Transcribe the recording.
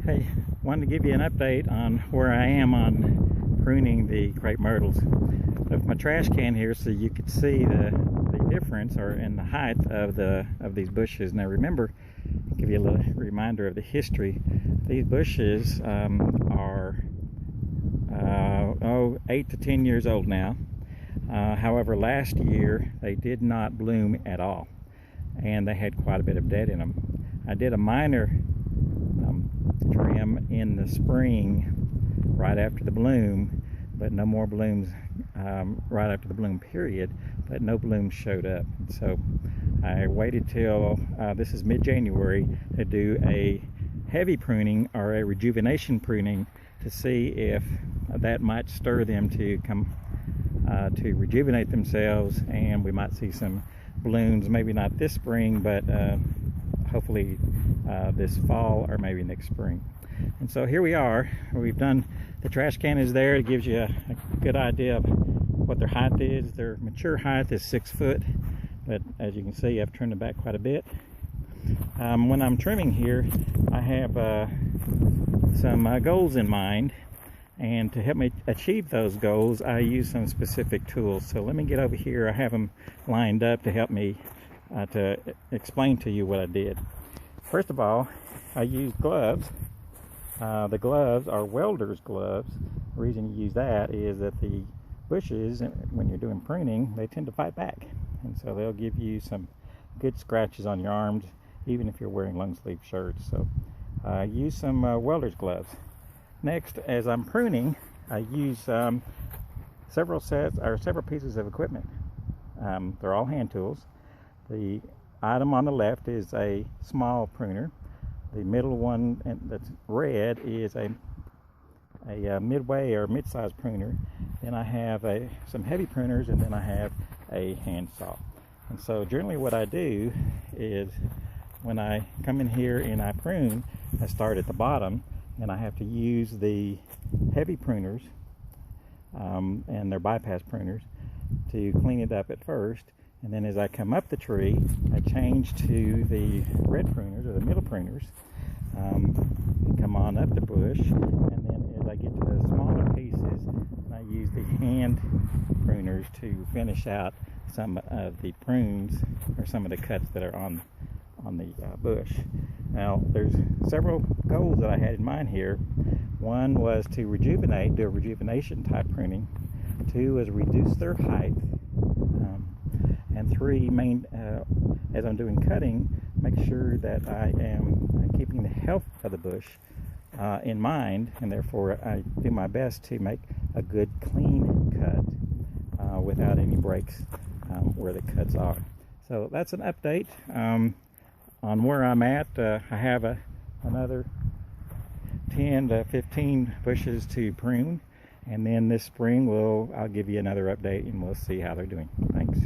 Hey, wanted to give you an update on where I am on pruning the crepe myrtles. With my trash can here, so you could see the difference or in the height of these bushes. Now remember, give you a little reminder of the history. These bushes are 8 to 10 years old now. However, last year they did not bloom at all, and they had quite a bit of dead in them. I did a minor trim in the spring right after the bloom, but no more blooms right after the bloom period, but no blooms showed up. So I waited till this is mid-January to do a heavy pruning or a rejuvenation pruning to see if that might stir them to come to rejuvenate themselves, and we might see some blooms, maybe not this spring, but hopefully this fall or maybe next spring. And so here we are. We've done, the trash can is there. It gives you a good idea of what their height is. Their mature height is 6 foot, but as you can see, I've trimmed it back quite a bit. When I'm trimming here, I have some goals in mind, and to help me achieve those goals, I use some specific tools. So let me get over here. I have them lined up to help me to explain to you what I did. First of all, I used gloves. The gloves are welder's gloves. The reason you use that is that the bushes, when you're doing pruning, they tend to fight back, and so they'll give you some good scratches on your arms, even if you're wearing long sleeve shirts. So I use some welder's gloves. Next, as I'm pruning, I use several pieces of equipment. They're all hand tools. The item on the left is a small pruner. The middle one that's red is a midway or mid-size pruner. Then I have some heavy pruners, and then I have a hand saw. And so generally what I do is when I come in here and I prune, I start at the bottom, and I have to use the heavy pruners, and they're bypass pruners, to clean it up at first. And then as I come up the tree, I change to the red pruners or the middle pruners, come on up the bush, and then as I get to the smaller pieces, I use the hand pruners to finish out some of the prunes or some of the cuts that are on the bush. Now there's several goals that I had in mind here. One was to do a rejuvenation type pruning. 2 was reduce their height. And 3, as I'm doing cutting, make sure that I am keeping the health of the bush in mind, and therefore I do my best to make a good clean cut without any breaks where the cuts are. So that's an update on where I'm at. I have another 10 to 15 bushes to prune, and then this spring I'll give you another update, and we'll see how they're doing. Thanks.